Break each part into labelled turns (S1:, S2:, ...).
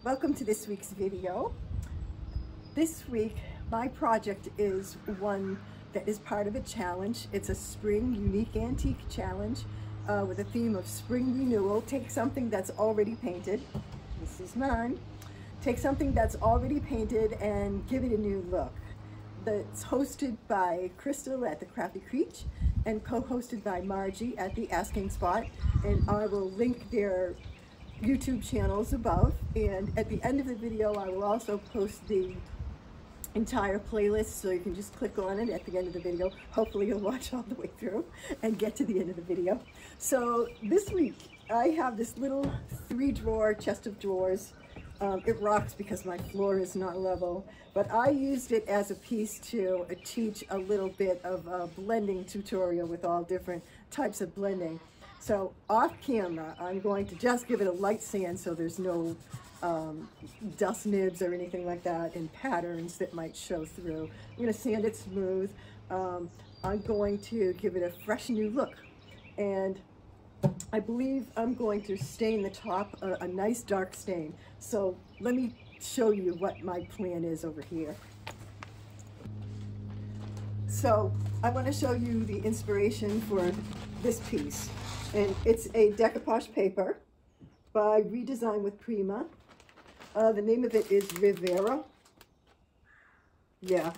S1: Welcome to this week's video. This week my project is one that is part of a challenge. It's a spring unique antique challenge with a theme of spring renewal. Take something that's already painted. This is mine. Take something that's already painted and give it a new look. That's hosted by Krystal at thekraftycreech and co-hosted by Margie at the Asking Spot, and I will link their YouTube channels above, and at the end of the video I will also post the entire playlist, so you can just click on it at the end of the video. Hopefully you'll watch all the way through and get to the end of the video. So this week I have this little 3-drawer chest of drawers. It rocks because my floor is not level, but I used it as a piece to teach a little bit of a blending tutorial with all different types of blending. So off camera, I'm going to just give it a light sand so there's no dust nibs or anything like that and patterns that might show through. I'm going to sand it smooth. I'm going to give it a fresh new look, and I believe I'm going to stain the top a nice dark stain. So let me show you what my plan is over here. So I want to show you the inspiration for this piece, and it's a decoupage paper by Redesign with Prima. The name of it is Rivera. Yeah,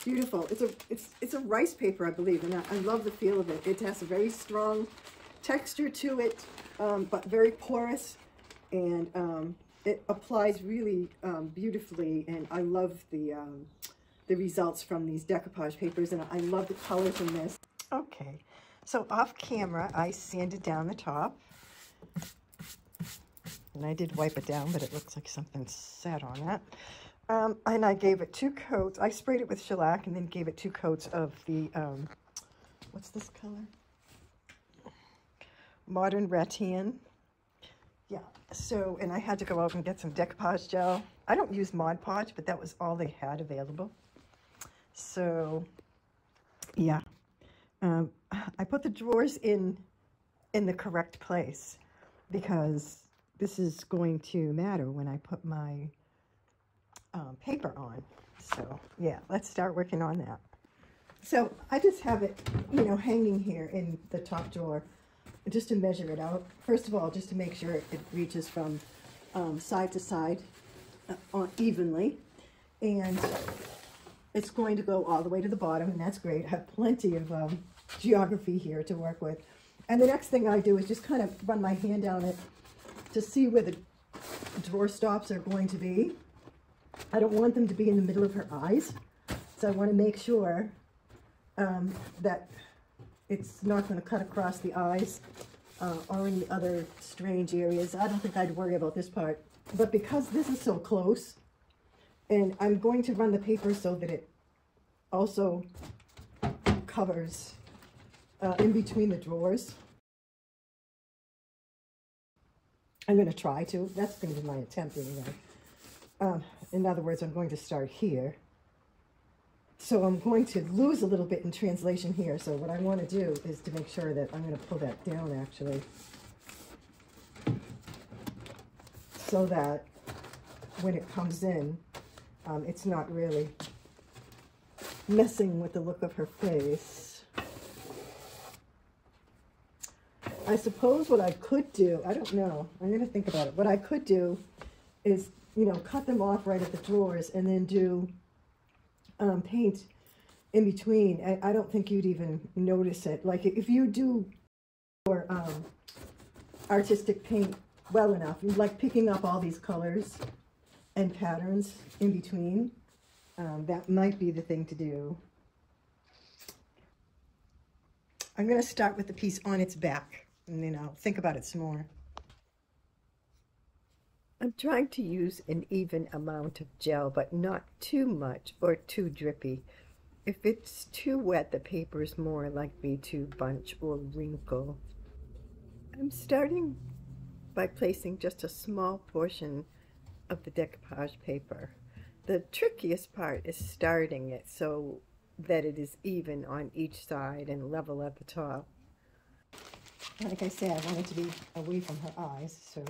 S1: beautiful. It's a rice paper, I believe, and I love the feel of it. It has a very strong texture to it, but very porous, and it applies really beautifully, and I love the results from these decoupage papers, and I love the colors in this. Okay, so off camera I sanded down the top, and I did wipe it down, but it looks like something sat on that. And I gave it 2 coats. I sprayed it with shellac and then gave it 2 coats of the what's this color? Modern Rattan. Yeah, so, and I had to go out and get some decoupage gel. I don't use Mod Podge, but that was all they had available. So yeah, I put the drawers in the correct place because this is going to matter when I put my paper on. So yeah, let's start working on that. So I just have it, you know, hanging here in the top drawer, just to measure it out. First of all, just to make sure it reaches from side to side evenly, and it's going to go all the way to the bottom, and that's great. I have plenty of geography here to work with. And the next thing I do is just kind of run my hand down it to see where the drawer stops are going to be. I don't want them to be in the middle of her eyes, so I want to make sure that it's not going to cut across the eyes or any other strange areas. I don't think I'd worry about this part. But because this is so close, and I'm going to run the paper so that it also covers in between the drawers. I'm going to try to. That's going to be my attempt anyway. In other words, I'm going to start here. So I'm going to lose a little bit in translation here. So what I want to do is to make sure that I'm going to pull that down actually, so that when it comes in, it's not really messing with the look of her face. I suppose what I could do, I don't know, I'm going to think about it. What I could do is, you know, cut them off right at the drawers and then do paint in between. I don't think you'd even notice it. Like if you do your artistic paint well enough, you like picking up all these colors and patterns in between, that might be the thing to do. I'm going to start with the piece on its back, and then I'll think about it some more. I'm trying to use an even amount of gel, but not too much or too drippy. If it's too wet, the paper is more likely to bunch or wrinkle. I'm starting by placing just a small portion of the decoupage paper. The trickiest part is starting it so that it is even on each side and level at the top. Like I said, I want it to be away from her eyes, so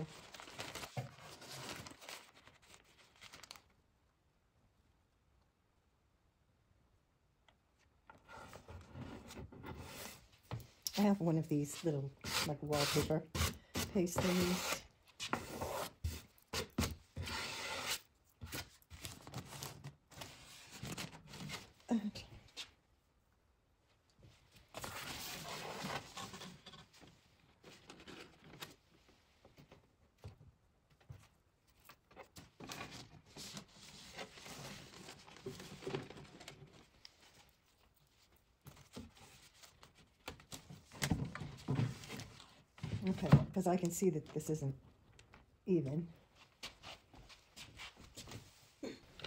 S1: I have one of these little, like, wallpaper paste things. Okay. Okay, because I can see that this isn't even.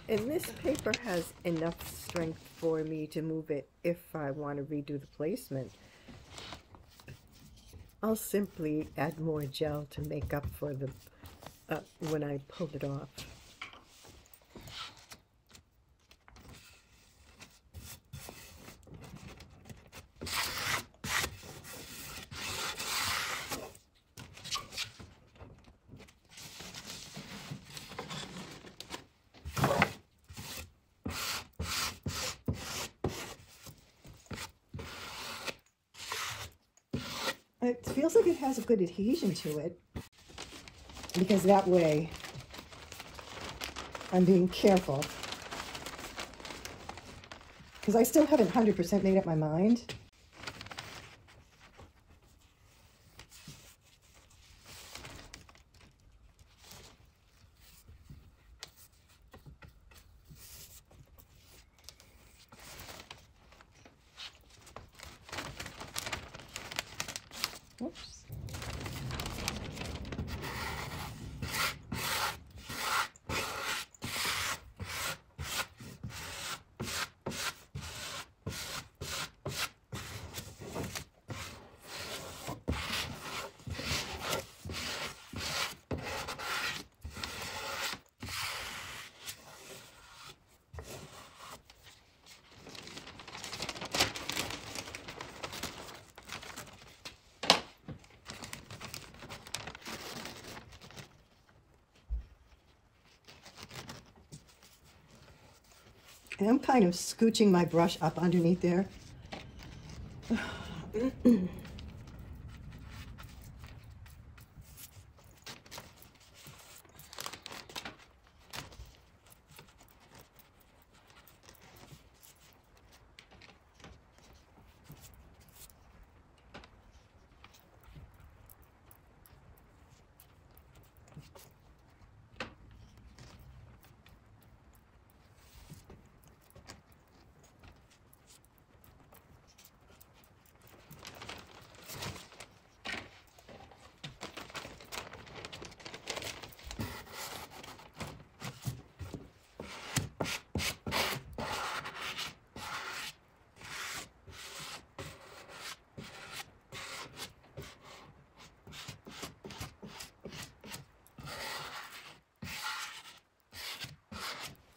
S1: And this paper has enough strength for me to move it if I want to redo the placement. I'll simply add more gel to make up for the when I pull it off. It feels like it has a good adhesion to it, because that way I'm being careful. Because I still haven't 100% made up my mind. Oops. And I'm kind of scooching my brush up underneath there.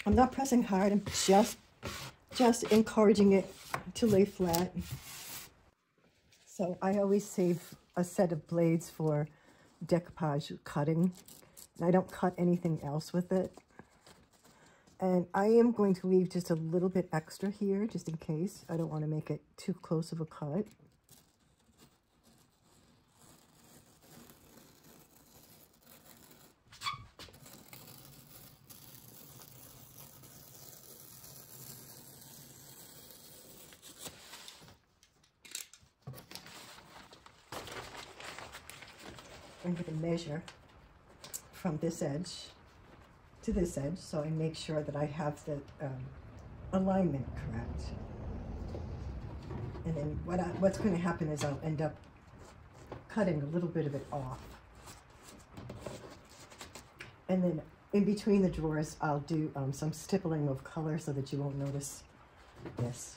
S1: I'm not pressing hard, I'm just encouraging it to lay flat. So I always save a set of blades for decoupage cutting. I don't cut anything else with it. And I am going to leave just a little bit extra here, just in case. I don't want to make it too close of a cut. I'm going to measure from this edge to this edge, so I make sure that I have the alignment correct. And then what's going to happen is I'll end up cutting a little bit of it off. And then in between the drawers, I'll do some stippling of color so that you won't notice this.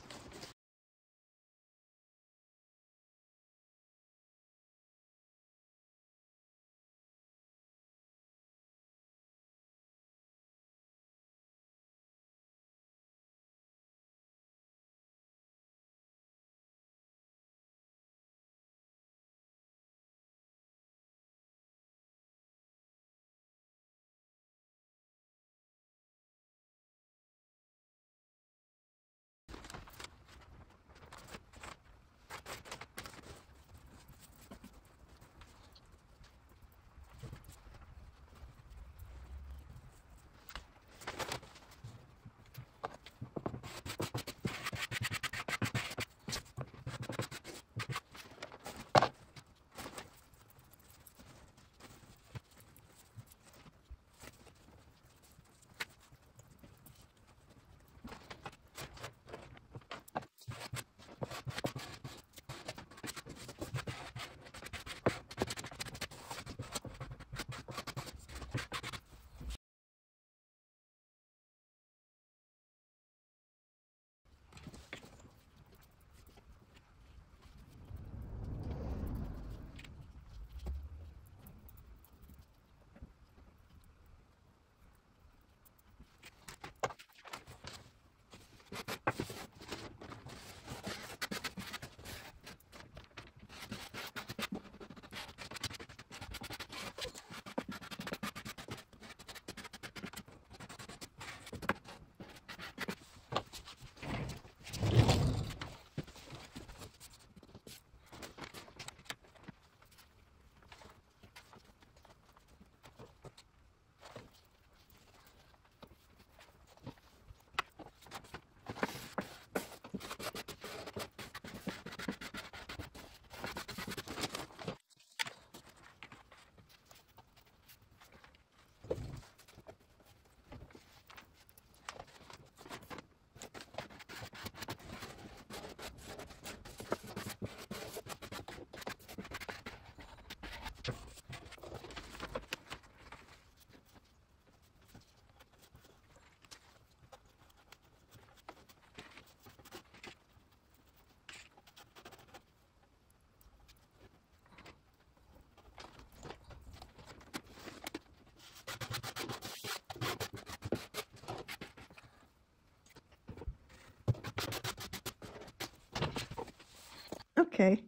S1: Okay.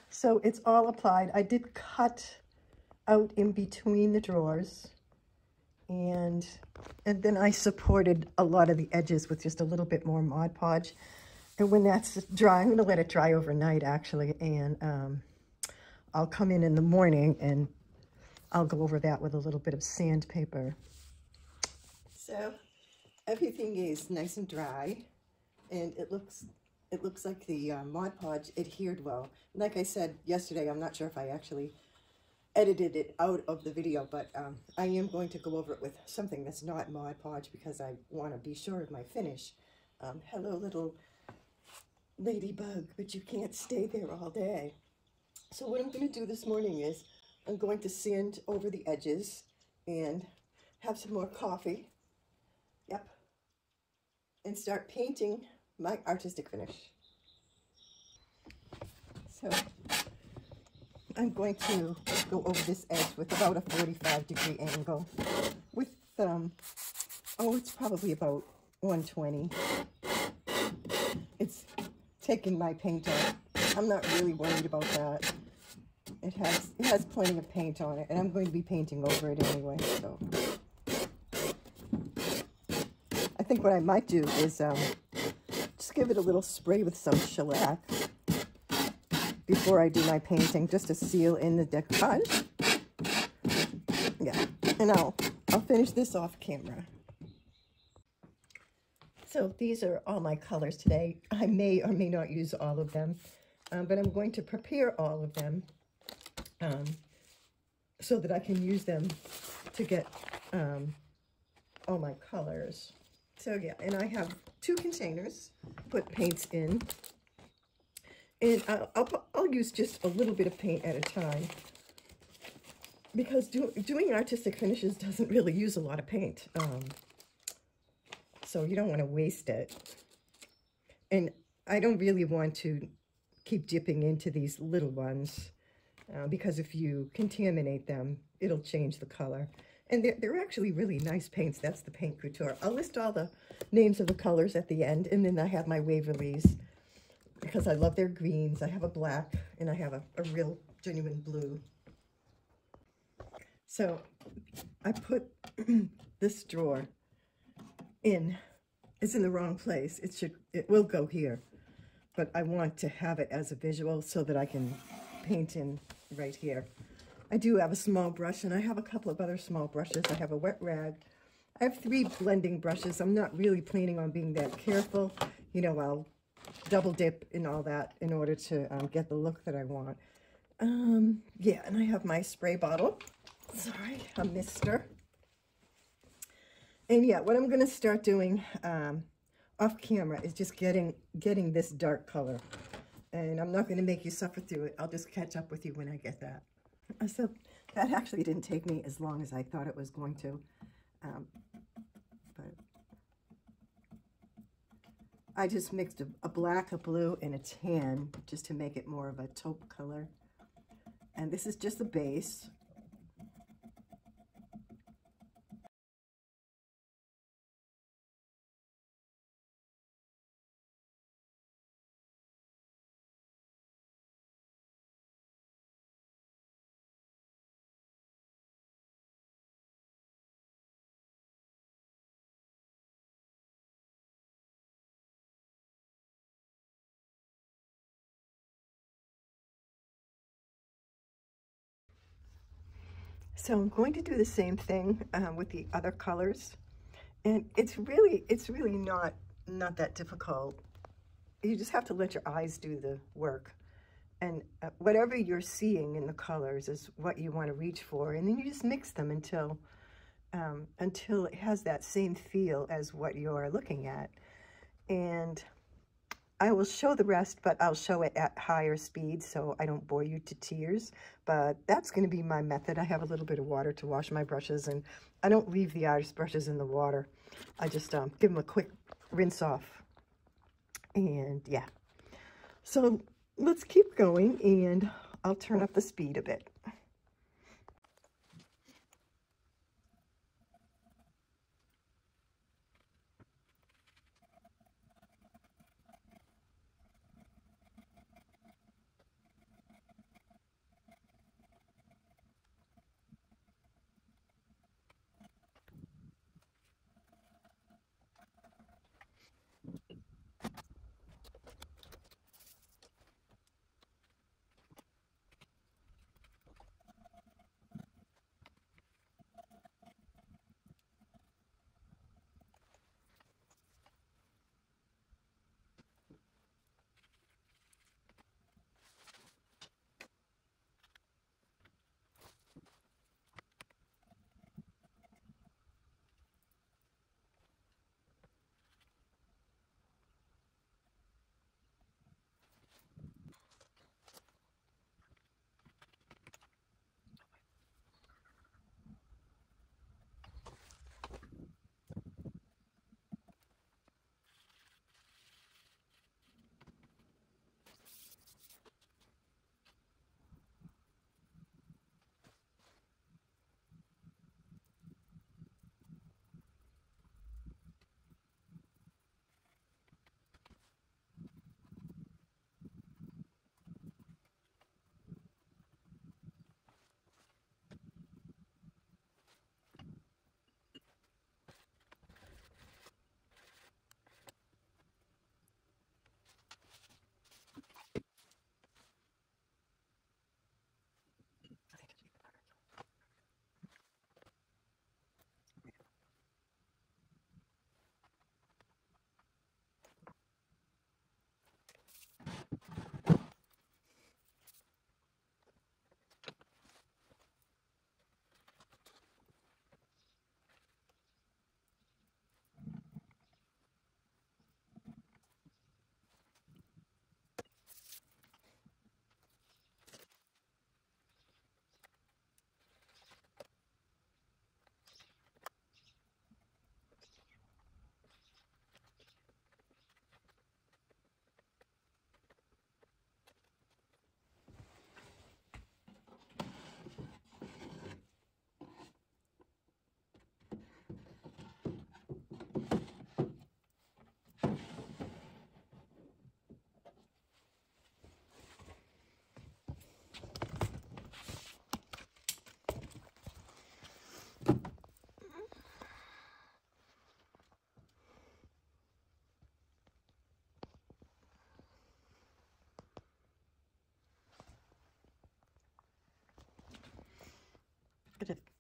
S1: So it's all applied. I did cut out in between the drawers, and then I supported a lot of the edges with just a little bit more Mod Podge. And when that's dry, I'm going to let it dry overnight actually, and I'll come in the morning and I'll go over that with a little bit of sandpaper. So everything is nice and dry, and it looks like the Mod Podge adhered well. Like I said yesterday, I'm not sure if I actually edited it out of the video, but I am going to go over it with something that's not Mod Podge because I want to be sure of my finish. Hello, little ladybug, but you can't stay there all day. So what I'm going to do this morning is I'm going to sand over the edges and have some more coffee. Yep. And start painting my artistic finish. So I'm going to go over this edge with about a 45-degree angle with, oh, it's probably about 120. It's taking my paint off. I'm not really worried about that. It has plenty of paint on it, and I'm going to be painting over it anyway, so. I think what I might do is just give it a little spray with some shellac before I do my painting, just to seal in the decoupage. Yeah, and I'll finish this off camera. So these are all my colors today. I may or may not use all of them, but I'm going to prepare all of them so that I can use them to get all my colors. So yeah, and I have 2 containers, put paints in, and I'll use just a little bit of paint at a time, because doing artistic finishes doesn't really use a lot of paint, so you don't want to waste it. And I don't really want to keep dipping into these little ones, because if you contaminate them, it'll change the color. And they're actually really nice paints. That's the Paint Couture. I'll list all the names of the colors at the end, and then I have my Waverleys, because I love their greens. I have a black, and I have a real genuine blue. So I put this drawer in. It's in the wrong place. It will go here, but I want to have it as a visual so that I can paint in right here. I do have a small brush, and I have a couple of other small brushes. I have a wet rag. I have 3 blending brushes. I'm not really planning on being that careful. You know, I'll double dip and all that in order to get the look that I want. Yeah, and I have my spray bottle. Sorry, a mister. And yeah, what I'm going to start doing off camera is just getting this dark color. And I'm not going to make you suffer through it. I'll just catch up with you when I get that. So that actually didn't take me as long as I thought it was going to. But I just mixed a black, a blue, and a tan just to make it more of a taupe color. And this is just the base. So I'm going to do the same thing with the other colors, and it's really not that difficult. You just have to let your eyes do the work, and whatever you're seeing in the colors is what you want to reach for, and then you just mix them until it has that same feel as what you're looking at. And I will show the rest, but I'll show it at higher speed so I don't bore you to tears. But that's going to be my method. I have a little bit of water to wash my brushes, and I don't leave the artist brushes in the water. I just give them a quick rinse off. And yeah. So let's keep going, and I'll turn up the speed a bit.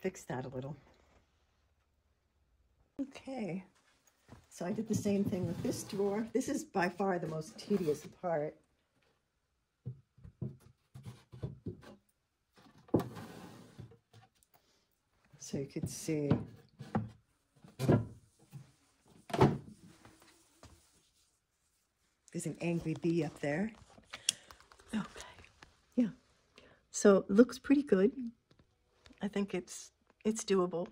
S1: fix that a little. Okay, so I did the same thing with this drawer. This is by far the most tedious part. So you could see there's an angry bee up there. Okay, yeah. So it looks pretty good. I think it's doable.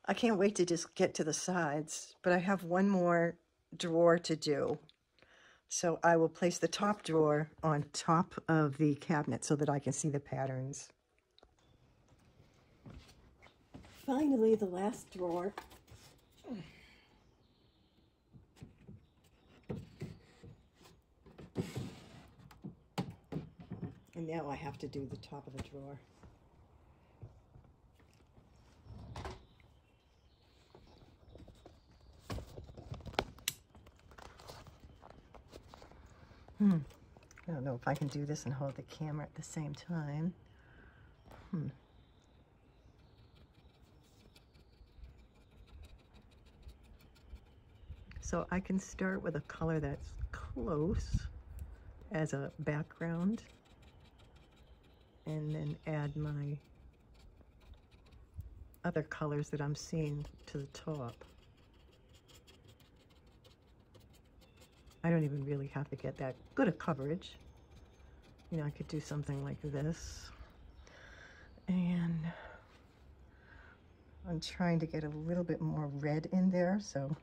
S1: I can't wait to just get to the sides, but I have one more drawer to do. So I will place the top drawer on top of the cabinet so that I can see the patterns. Finally, the last drawer. And now I have to do the top of the drawer. I don't know if I can do this and hold the camera at the same time. So I can start with a color that's close as a background and then add my other colors that I'm seeing to the top. I don't even really have to get that good a coverage. You know, I could do something like this. And I'm trying to get a little bit more red in there, so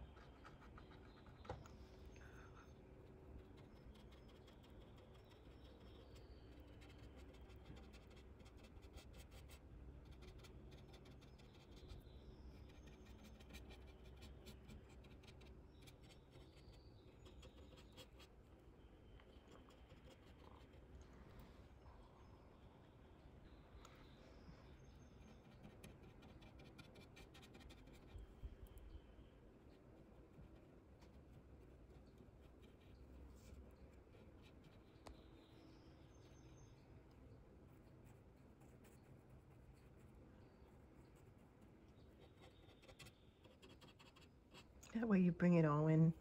S1: that way you bring it all in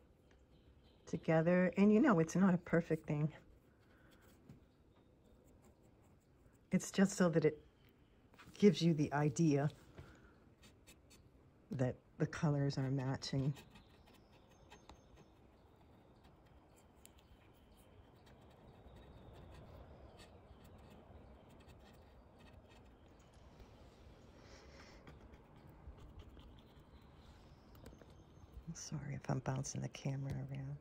S1: together. And you know, it's not a perfect thing. It's just so that it gives you the idea that the colors are matching. I'm sorry if I'm bouncing the camera around.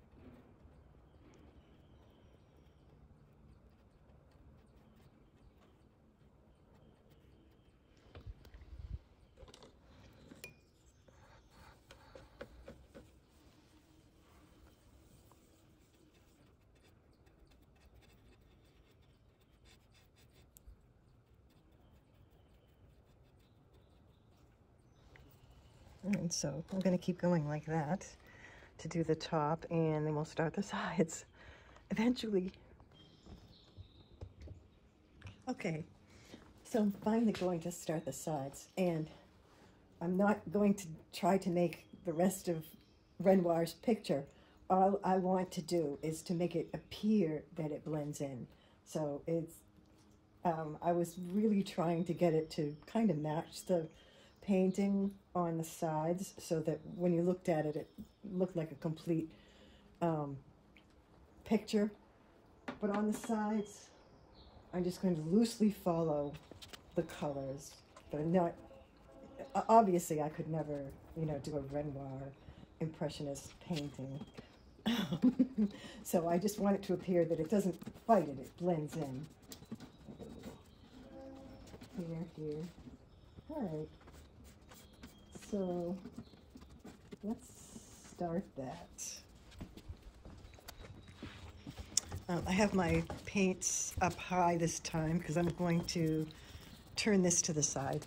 S1: And so I'm going to keep going like that to do the top, and then we'll start the sides eventually. Okay, so I'm finally going to start the sides, and I'm not going to try to make the rest of Renoir's picture. All I want to do is to make it appear that it blends in. So it's, I was really trying to get it to kind of match the painting on the sides so that when you looked at it, it looked like a complete picture. But on the sides, I'm just going to loosely follow the colors, but I'm not, obviously I could never, you know, do a Renoir impressionist painting. So I just want it to appear that it doesn't fight it, it blends in. Here. All right. So let's start that. I have my paints up high this time because I'm going to turn this to the side.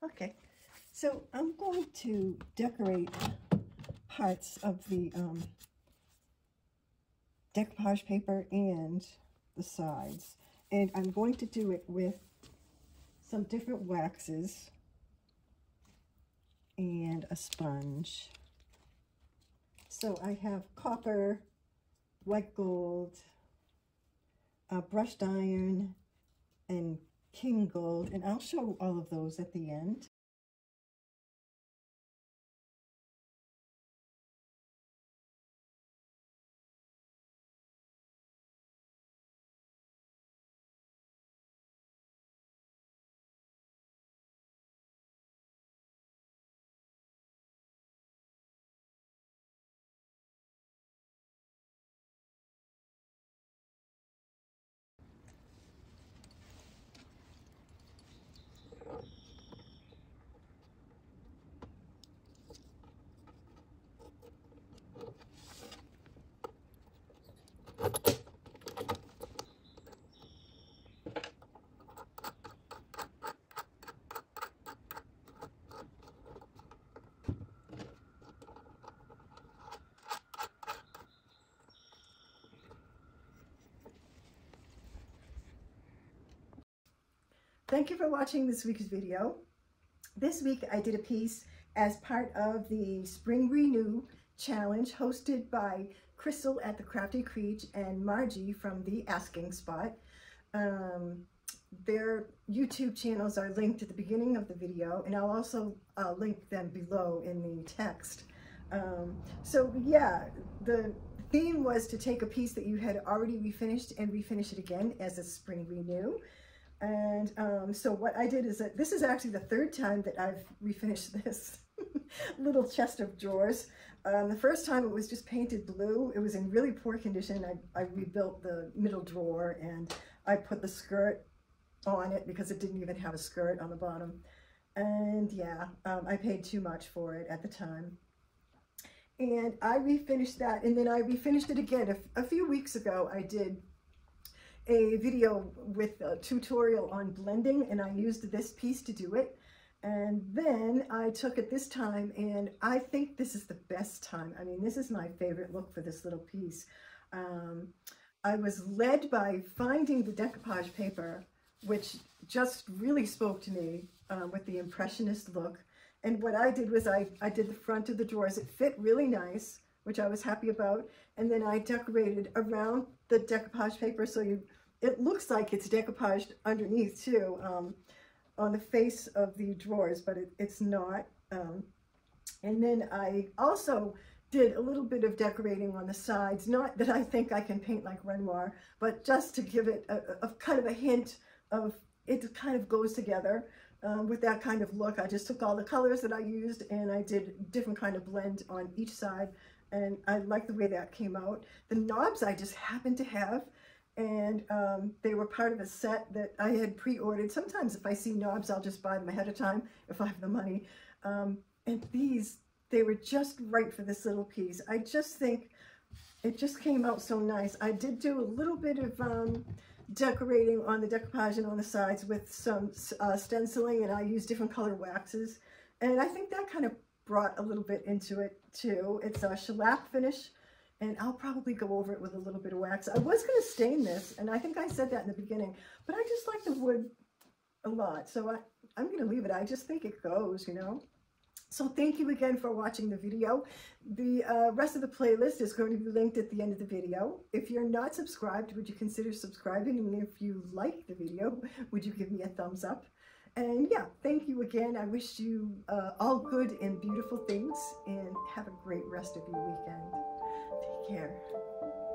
S1: Okay, so I'm going to decorate parts of the decoupage paper and the sides. And I'm going to do it with some different waxes and a sponge. So I have copper, white gold, brushed iron, and king gold, and I'll show all of those at the end. Thank you for watching this week's video. This week I did a piece as part of the Spring Renew Challenge hosted by Krystal at thekraftycreech and Margie from the Asking Spot. Their YouTube channels are linked at the beginning of the video, and I'll also link them below in the text. So yeah, the theme was to take a piece that you had already refinished and refinish it again as a Spring Renew. And so what I did is that this is actually the third time that I've refinished this little chest of drawers. The first time it was just painted blue. It was in really poor condition. I rebuilt the middle drawer and I put the skirt on it because it didn't even have a skirt on the bottom. And yeah, I paid too much for it at the time. And I refinished that, and then I refinished it again. A few weeks ago I did a video with a tutorial on blending, and I used this piece to do it. And then I took it this time, and I think this is the best time. I mean, this is my favorite look for this little piece. I was led by finding the decoupage paper, which just really spoke to me with the impressionist look. And what I did was I did the front of the drawers. It fit really nice, which I was happy about. And then I decorated around the decoupage paper, so it looks like it's decoupaged underneath too, on the face of the drawers, but it's not. And then I also did a little bit of decorating on the sides, not that I think I can paint like Renoir, but just to give it a kind of a hint of it kind of goes together with that kind of look. I just took all the colors that I used and I did different kind of blend on each side, and I like the way that came out. The knobs I just happened to have, and they were part of a set that I had pre-ordered. Sometimes if I see knobs, I'll just buy them ahead of time if I have the money. And these, they were just right for this little piece. I just think it just came out so nice. I did do a little bit of decorating on the decoupage and on the sides with some stenciling, and I used different color waxes. And I think that kind of brought a little bit into it too. It's a shellac finish, and I'll probably go over it with a little bit of wax. I was going to stain this, and I think I said that in the beginning, but I just like the wood a lot, so I'm going to leave it. I just think it goes, you know. So thank you again for watching the video. The rest of the playlist is going to be linked at the end of the video. If you're not subscribed, would you consider subscribing? And if you like the video, would you give me a thumbs up? And yeah, thank you again. I wish you all good and beautiful things, and have a great rest of your weekend. Take care.